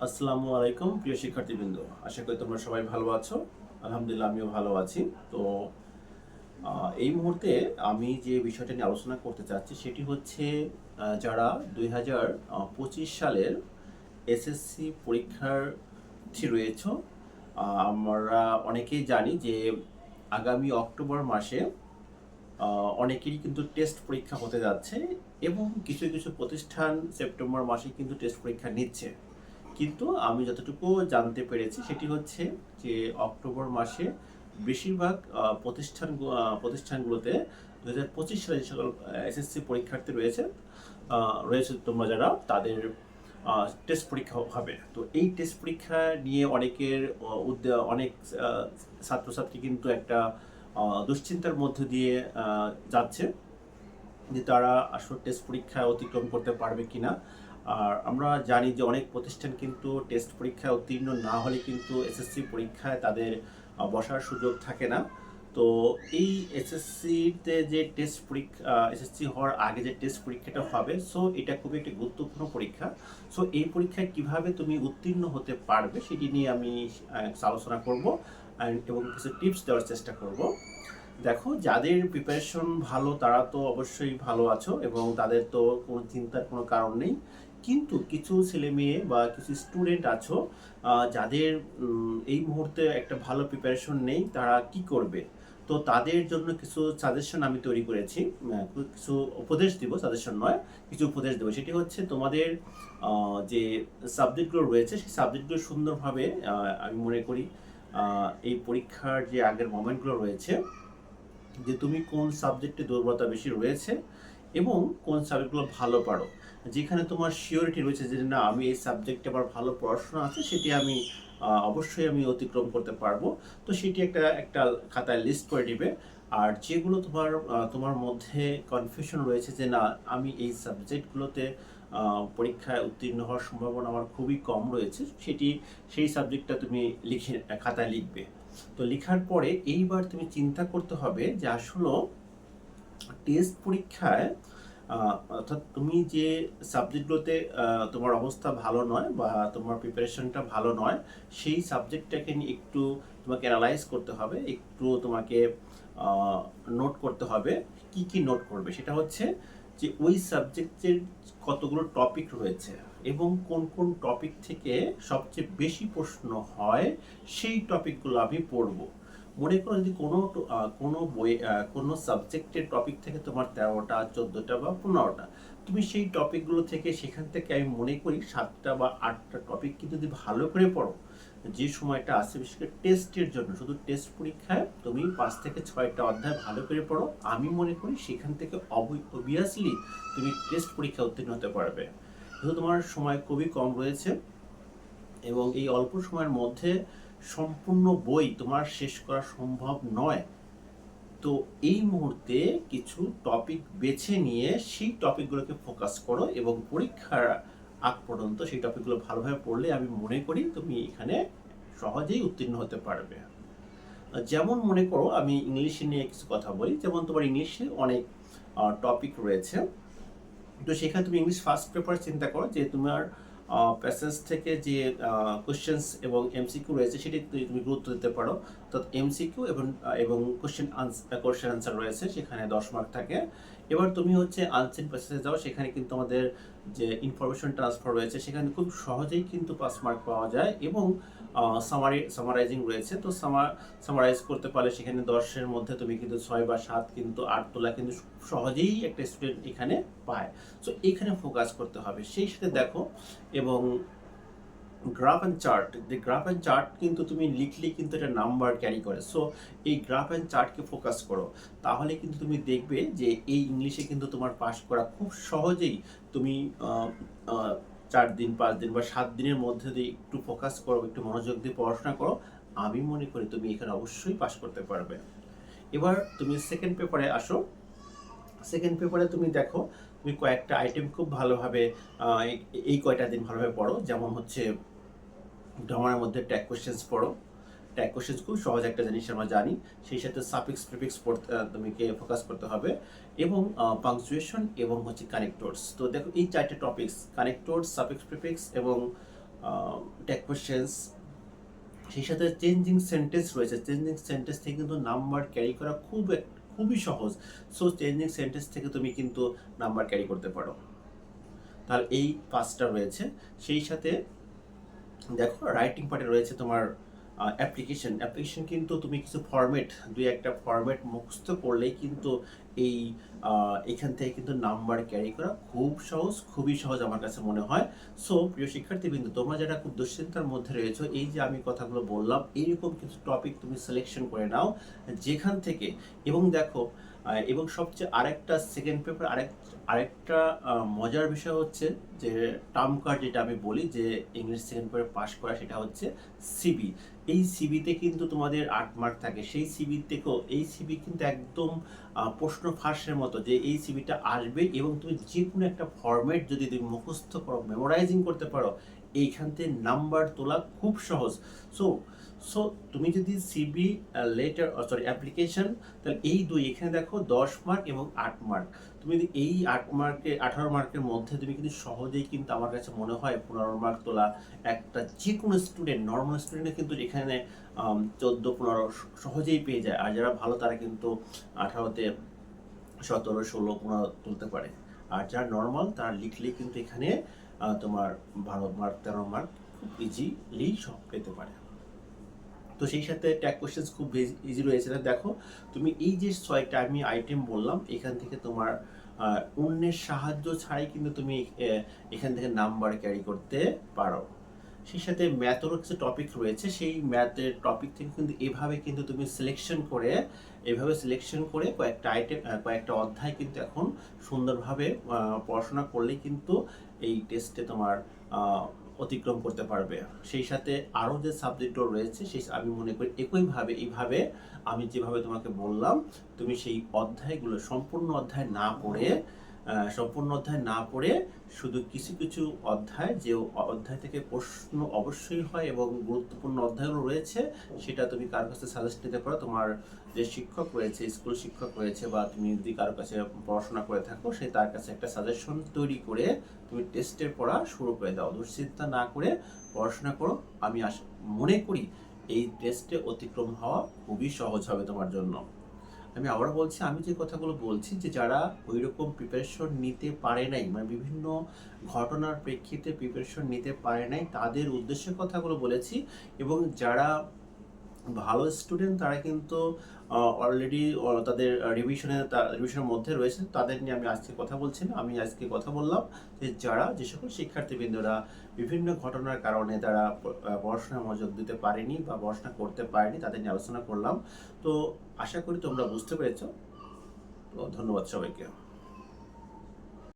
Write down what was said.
আসসালামু আলাইকুম প্রিয় শিক্ষার্থীবৃন্দ, আশা করি তোমরা সবাই ভালো আছো। আলহামদুলিল্লাহ আমিও ভালো আছি। তো এই মুহূর্তে আমি যে বিষয়টা নিয়ে আলোচনা করতে চাচ্ছি সেটি হচ্ছে যারা 2025 সালের এসএসসি পরীক্ষার্থী রয়েছে। আমরা অনেকেই জানি যে আগামী অক্টোবর মাসে অনেকেরই কিন্তু টেস্ট পরীক্ষা হতে যাচ্ছে এবং কিছু কিছু প্রতিষ্ঠান সেপ্টেম্বর মাসে কিন্তু টেস্ট পরীক্ষা নিচ্ছে। কিন্তু আমি যতটুকু জানতে পেরেছি সেটি হচ্ছে যে অক্টোবর মাসে বেশিরভাগ প্রতিষ্ঠানগুলোতে 2025 সালে যে সকল এসএসসি পরীক্ষার্থী রয়েছে তোমরা যারা তাদের টেস্ট পরীক্ষা হবে। তো এই টেস্ট পরীক্ষা নিয়ে অনেক ছাত্রছাত্রী কিন্তু একটা দুশ্চিন্তার মধ্য দিয়ে যাচ্ছে যে তারা আসলে টেস্ট পরীক্ষা অতিক্রম করতে পারবে কিনা। আর আমরা জানি যে অনেক প্রতিষ্ঠান কিন্তু টেস্ট পরীক্ষায় উত্তীর্ণ না হলে কিন্তু এসএসসি পরীক্ষায় তাদের বসার সুযোগ থাকে না। তো এই এসএসসিতে যে টেস্ট পরীক্ষা, এসএসসি হওয়ার আগে যে টেস্ট পরীক্ষাটা হবে, সো এটা খুবই একটি গুরুত্বপূর্ণ পরীক্ষা। সো এই পরীক্ষায় কিভাবে তুমি উত্তীর্ণ হতে পারবে সেটি নিয়ে আমি আলোচনা করব এবং কিছু টিপস দেওয়ার চেষ্টা করব। দেখো, যাদের প্রিপারেশন ভালো তারা তো অবশ্যই ভালো আছো এবং তাদের তো কোনো চিন্তার কোনো কারণ নেই। কিন্তু কিছু ছেলে মেয়ে বা কিছু স্টুডেন্ট আছো যাদের এই মুহূর্তে একটা ভালো প্রিপারেশন নেই, তারা কি করবে? তো তাদের জন্য কিছু সাজেশন আমি তৈরি করেছি। কিছু উপদেশ দিব, সাজেশন নয়, কিছু উপদেশ দেবো। সেটি হচ্ছে তোমাদের যে সাবজেক্টগুলো রয়েছে সেই সাবজেক্টগুলো সুন্দরভাবে আমি মনে করি এই পরীক্ষার যে আগের মোমেন্টগুলো রয়েছে যে তুমি কোন সাবজেক্টে দুর্বলতা বেশি রয়েছে এবং কোন সাবজেক্টগুলো ভালো পারো, যেখানে তোমার শিওরিটি রয়েছে যে না আমি এই সাবজেক্টে আমার ভালো পড়াশোনা আছে, সেটি আমি অবশ্যই আমি অতিক্রম করতে পারবো। তো সেটি একটা একটা খাতায় লিস্ট করে দিবে। আর যেগুলো তোমার মধ্যে কনফিউশন রয়েছে যে না আমি এই সাবজেক্টগুলোতে পরীক্ষায় উত্তীর্ণ হওয়ার সম্ভাবনা আমার খুবই কম রয়েছে, সেই সাবজেক্টটা তুমি খাতায় লিখবে। তো লেখার পরে এইবার তুমি চিন্তা করতে হবে যে আসলে টেস্ট পরীক্ষায় অর্থাৎ তুমি যে সাবজেক্টগুলোতে তোমার অবস্থা ভালো নয় বা তোমার প্রিপারেশনটা ভালো নয়, সেই সাবজেক্টটাকে নিয়ে একটু তোমাকে অ্যানালাইজ করতে হবে, একটু তোমাকে নোট করতে হবে। কি কি নোট করবে সেটা হচ্ছে যে ওই সাবজেক্টের কতগুলো টপিক রয়েছে এবং কোন কোন টপিক থেকে সবচেয়ে বেশি প্রশ্ন হয় সেই টপিকগুলো আমি পড়ব। মনে করো যদি কোনো বই কোনো সাবজেক্টের টপিক থেকে তোমার 13টা 14টা বা 15টা, তুমি সেই টপিকগুলো থেকে সেখান থেকে আমি মনে করি 7টা বা 8টা টপিক কিন্তু যদি ভালো করে পড়ো, যে সময়টা আছে বিশেষ করে টেস্টের জন্য, শুধু টেস্ট পরীক্ষায় তুমি 5 থেকে 6টা অধ্যায় ভালো করে পড়ো, আমি মনে করি সেখান থেকে অবভিয়াসলি তুমি টেস্ট পরীক্ষা উত্তীর্ণ হতে পারবে। যেহেতু তোমার সময় খুবই কম রয়েছে এবং এই অল্প সময়ের মধ্যে সম্পূর্ণ বই তোমার শেষ করা সম্ভব নয়, তো এই মুহূর্তে কিছু টপিক বেছে নিয়ে সেই টপিকগুলোকে ফোকাস করো এবং পরীক্ষার আগ পর্যন্ত সেই টপিকগুলো ভালোভাবে পড়লে আমি মনে করি তুমি এখানে সহজেই উত্তীর্ণ হতে পারবে। যেমন মনে করো আমি ইংলিশে নিয়ে কিছু কথা বলি, যেমন তোমার ইংলিশে অনেক টপিক রয়েছে। তো সেখানে তুমি ইংলিশ ফার্স্ট পেপার চিন্তা করো যে তোমার প্যাসেজ থেকে যে কোশ্চেন্স এবং এমসিকিউ রয়েছে সেটি তুমি গুরুত্ব দিতে পারো। অর্থাৎ এমসিকিউ এবং কোশ্চেন আনসার রয়েছে, সেখানে 10 মার্ক থাকে। এবার তুমি হচ্ছে আনসিন প্যাসেজে যাও, সেখানে কিন্তু আমাদের যে ইনফরমেশন ট্রান্সফার রয়েছে সেখানে খুব সহজেই কিন্তু 5 মার্ক পাওয়া যায় এবং সামারাইজিং রয়েছে। তো সামারাইজ করতে পারলে সেখানে 10-এর মধ্যে তুমি কিন্তু 6 বা 7 কিন্তু 8 তোলা কিন্তু সহজেই একটা স্টুডেন্ট এখানে পায়। সো এইখানে ফোকাস করতে হবে। সেই সাথে দেখো এবং গ্রাফ অ্যান্ড চার্ট কিন্তু তুমি লিখলেই কিন্তু এটা নাম্বার ক্যারি করে। সো এই গ্রাফ অ্যান্ড চার্টকে ফোকাস করো, তাহলে কিন্তু তুমি দেখবে যে এই ইংলিশে কিন্তু তোমার পাস করা খুব সহজেই। তুমি 4 দিন 5 দিন বা 7 দিনের মধ্যে যদি একটু ফোকাস করো, একটু মনোযোগ দিয়ে পড়াশোনা করো, আমি মনে করি তুমি এখানে অবশ্যই পাস করতে পারবে। এবার তুমি সেকেন্ড পেপারে আসো। সেকেন্ড পেপারে তুমি দেখো তুমি কয়েকটা আইটেম খুব ভালোভাবে এই কয়টা দিন ভালোভাবে পড়ো। যেমন হচ্ছে গ্রামারের মধ্যে ট্যাগ কোশ্চেন্স পড়ো। ট্যাগ কোশ্চেন্স খুব সহজ একটা জিনিস আমরা জানি। সেই সাথে সাফিক্স প্রিফিক্স পড়তে তোমাকে ফোকাস করতে হবে এবং পাংচুয়েশন এবং হচ্ছে কানেক্টরস। তো দেখো এই 4টে টপিকস, কানেক্টরস, সাফিক্স প্রিফিক্স এবং টেক কোশ্চেন্স, সেই সাথে চেঞ্জিং সেন্টেন্স রয়েছে। চেঞ্জিং সেন্টেন্স থেকে কিন্তু নাম্বার ক্যারি করা খুবই সহজ। সো চেঞ্জিং সেন্টেন্স থেকে তুমি কিন্তু নাম্বার ক্যারি করতে পারো। তাহলে এই 5টা রয়েছে। সেই সাথে দেখো রাইটিং পার্টে রয়েছে তোমার অ্যাপ্লিকেশন কিন্তু তুমি কিছু ফরম্যাট, দুই একটা ফরম্যাট মুখস্থ করলেই কিন্তু এই এখান থেকে কিন্তু নাম্বার ক্যারি করা খুবই সহজ আমার কাছে মনে হয়। সো প্রিয় শিক্ষার্থীবৃন্দ, তোমরা যারা খুব দুশ্চিন্তার মধ্যে রয়েছো, এই যে আমি কথাগুলো বললাম, এইরকম কিছু টপিক তুমি সিলেকশন করে নাও যেখান থেকে, এবং দেখো এবং সবচেয়ে আরেকটা সেকেন্ড পেপার আরেকটা মজার বিষয় হচ্ছে যে টার্ম কার্ড, যেটা আমি বলি যে ইংলিশ সেকেন্ড পেপারে পাস করা, সেটা হচ্ছে সিবি। এই সিবিতে কিন্তু তোমাদের 8 মার্ক থাকে। সেই সিবি থেকেও এই সিবি কিন্তু একদম প্রশ্ন ফাঁসের মতো, যে এই সিবিটা আসবে এবং তুমি যে কোনো একটা ফরম্যাট যদি তুমি মুখস্থ করো, মেমোরাইজিং করতে পারো, এইখান থেকে নাম্বার তোলা খুব সহজ। সো সো তুমি যদি সিবি লেটার অ্যাপ্লিকেশন, তাহলে এই দুই এখানে দেখো 10 মার্ক এবং 8 মার্ক। তুমি যদি এই 18 মার্কের মধ্যে তুমি কিন্তু সহজেই কিন্তু আমার কাছে মনে হয় 15 মার্ক তোলা একটা যে কোনো স্টুডেন্ট, নর্মাল স্টুডেন্টে কিন্তু এখানে 14-15 সহজেই পেয়ে যায়। আর যারা ভালো তারা কিন্তু 18তে 17, 16, 15 তুলতে পারে। আর যারা নর্মাল তারা লিখলেই কিন্তু এখানে তোমার 12 মার্ক 13 মার্ক খুব ইজিলি সব পেতে পারে। তো সেই সাথে ট্যাগ কোশ্চেন্স খুব ইজি রয়েছে। দেখো তুমি এই যে 6টা আমি আইটেম বললাম, এখান থেকে তোমার অন্যের সাহায্য ছাড়াই কিন্তু তুমি এখান থেকে নাম্বার ক্যারি করতে পারো। সেই সাথে ম্যাথেরও কিছু টপিক রয়েছে, সেই ম্যাথের টপিক থেকে কিন্তু এভাবে কিন্তু তুমি সিলেকশন করে কয়েকটা অধ্যায় কিন্তু এখন সুন্দরভাবে পড়াশোনা করলেই কিন্তু এই টেস্টে তোমার অতিক্রম করতে পারবে। সেই সাথে আরও যে সাবজেক্টগুলো রয়েছে সেই আমি মনে করি এইভাবে আমি যেভাবে তোমাকে বললাম, তুমি সেই অধ্যায়গুলো সম্পূর্ণ অধ্যায় না পড়ে শুধু কিছু কিছু অধ্যায়, যে অধ্যায় থেকে প্রশ্ন অবশ্যই হয় এবং গুরুত্বপূর্ণ অধ্যায়গুলো রয়েছে, সেটা তুমি কার কাছে সাজেস্ট নিতে পারো। তোমার যে শিক্ষক রয়েছে, স্কুল শিক্ষক রয়েছে, বা তুমি যদি কারোর কাছে পড়াশোনা করে থাকো, সেই তার কাছে একটা সাজেশন তৈরি করে তুমি টেস্টের পড়া শুরু করে দাও। দুশ্চিন্তা না করে পড়াশোনা করো। আমি মনে করি এই টেস্টে অতিক্রম হওয়া খুবই সহজ হবে তোমার জন্য। আমি আবারও বলছি, আমি যে কথাগুলো বলছি, যে যারা ওই রকম প্রিপারেশন নিতে পারে নাই, মানে বিভিন্ন ঘটনার প্রেক্ষিতে প্রিপারেশন নিতে পারে নাই, তাদের উদ্দেশ্যে কথাগুলো বলেছি। এবং যারা ভালো স্টুডেন্ট তারা কিন্তু অলরেডি তাদের রিভিশনের মধ্যে রয়েছে, তাদের নিয়ে আমি আজকে কথা বলছি না। আমি আজকে কথা বললাম যে সকল শিক্ষার্থীবৃন্দরা বিভিন্ন ঘটনার কারণে তারা পড়াশোনায় মনোযোগ দিতে পারেনি বা পড়াশোনা করতে পারেনি, তাদের নিয়ে আলোচনা করলাম। তো আশা করি তোমরা বুঝতে পেরেছো। তো ধন্যবাদ সবাইকে।